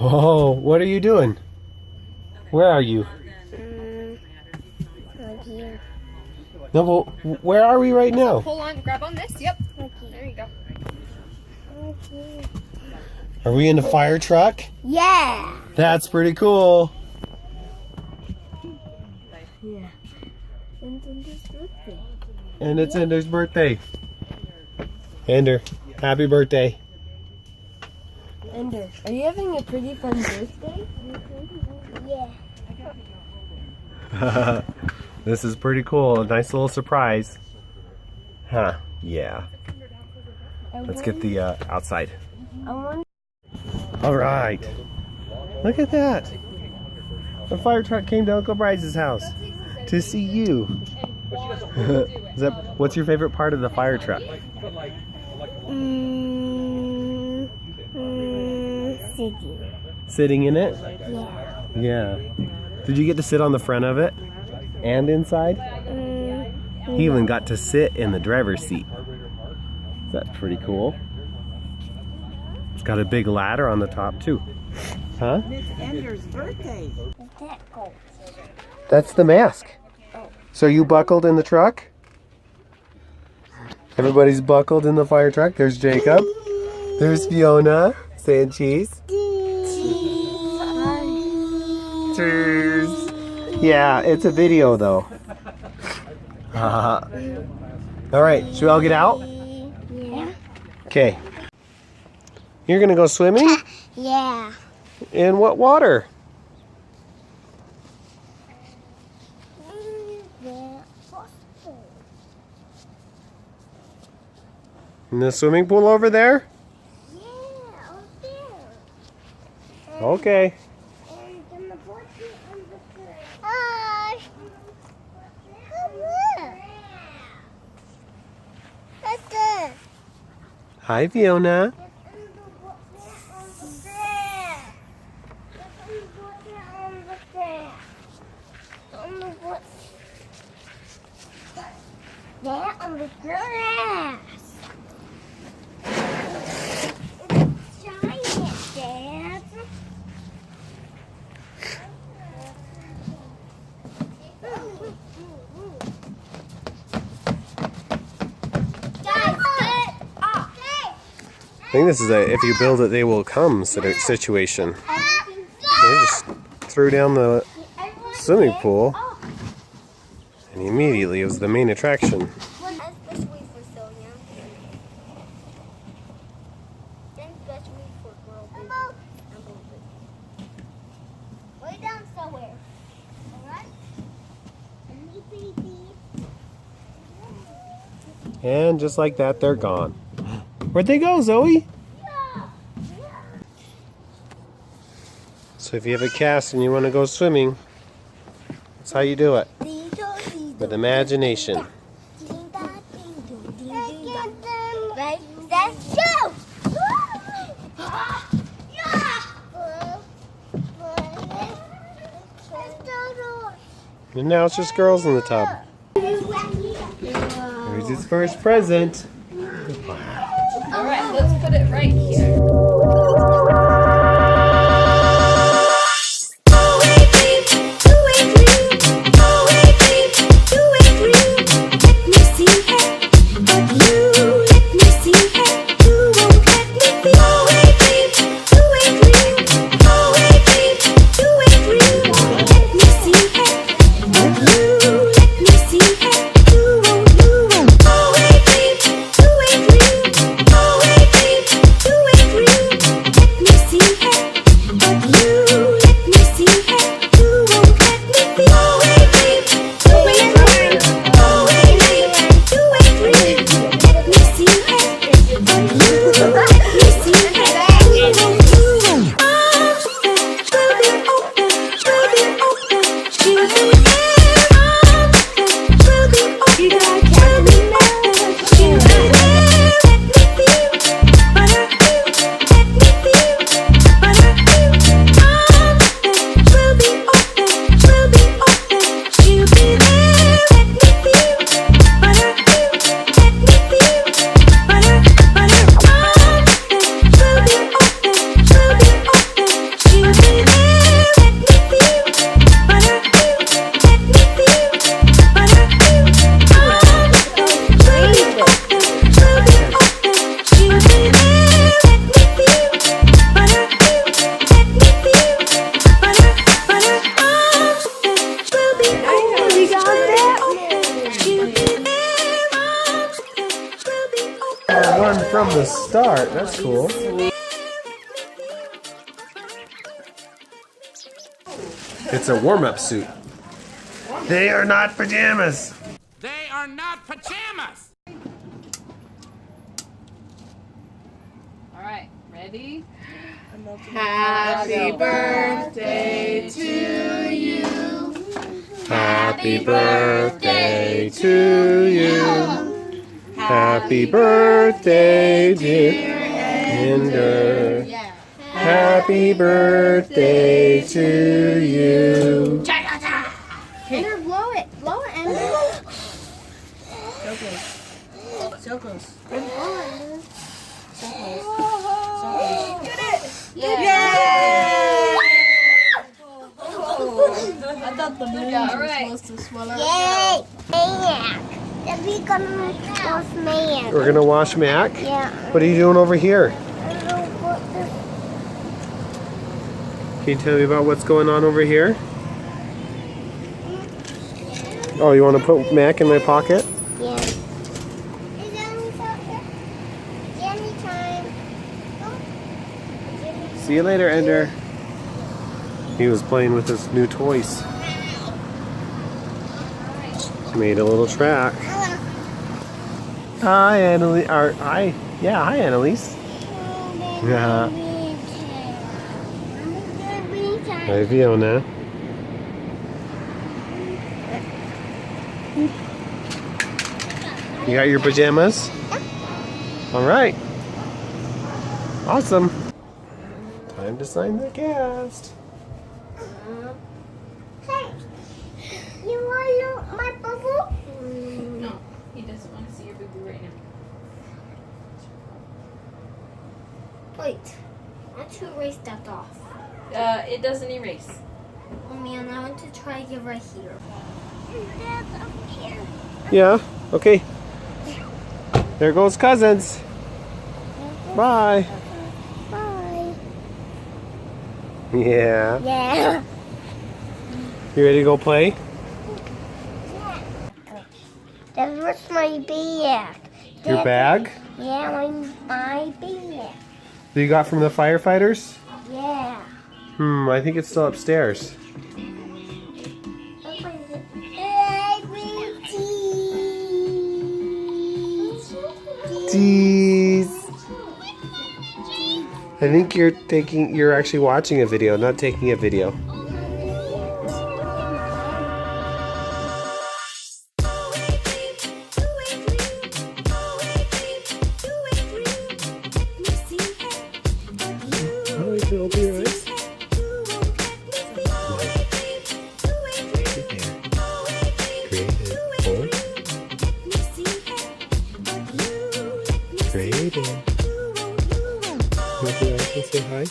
Oh, what are you doing? Where are you? Right here. No, well, where are we right now? Hold on, grab on this. Yep. There you go. Right here. Are we in the fire truck? Yeah. That's pretty cool. Yeah. And Ender's birthday. And it's Ender's birthday. Ender, happy birthday. Ender, are you having a pretty fun birthday? Yeah. This is pretty cool. A nice little surprise. Huh, yeah. Let's get the outside. All right. Look at that. The fire truck came to Uncle Bryce's house to see you. What's your favorite part of the fire truck? Sitting. Sitting in it? Yeah. Yeah. Did you get to sit on the front of it and inside? He even got to sit in the driver's seat. That's pretty cool. It's got a big ladder on the top too. Huh? It's Ender's birthday. That's the mask. So you buckled in the truck? Everybody's buckled in the fire truck. There's Jacob. There's Fiona saying cheese. Cheese. Yeah, it's a video though. All right, should we all get out? Yeah. Okay. You're gonna go swimming? Yeah. In what water? In the swimming pool over there? Yeah, over there. Okay. Hi. Hi, Fiona. There on the grass. It's giant, Dad. Guys, get off. I think this is a if you build it, they will come situation. They just threw down the swimming pool, and immediately it was the main attraction. Way down somewhere. Alright? And just like that, they're gone. Where'd they go, Zoe? So if you have a cast and you want to go swimming, that's how you do it. With imagination. Right? Let's go! And now it's just girls in the tub. Here's his first present. All right, let's put it right here. start. That's cool. It's a warm-up suit. They are not pajamas. They are not pajamas! Alright, ready? Happy birthday to you. Happy birthday to you. Happy birthday, dear Ender. Happy birthday to you. Ender, blow it. Blow it, Ender. So close. Yeah. I thought the balloon Yeah, was alright. supposed to swell up. Yay! Maniac. Then we gonna wash man. We're gonna wash Mac. Yeah. What are you doing over here? I don't know what this. Can you tell me about what's going on over here? Oh, you want to put Mac in my pocket? Yeah. Is Jenny here? Jenny time. See you later, Ender. He was playing with his new toys. Made a little track. Hi, Annalise. Hi. Yeah, hi, Annalise. Yeah. Hi, Fiona. You got your pajamas? All right. Awesome. Time to sign the cast. Hey, you want my bubble? No, he doesn't want to see your boo-boo right now. Wait, I want to erase that off. It doesn't erase. Oh man, I want to try it right here. That's up here. Yeah, okay. There goes cousins. Bye. Bye. Yeah. Yeah. You ready to go play? That was my bag. Your bag Yeah, my bag. that you got from the firefighters? Yeah. I think it's still upstairs. Jeez. I think you're actually watching a video, not taking a video. Grayden. You want to say hi?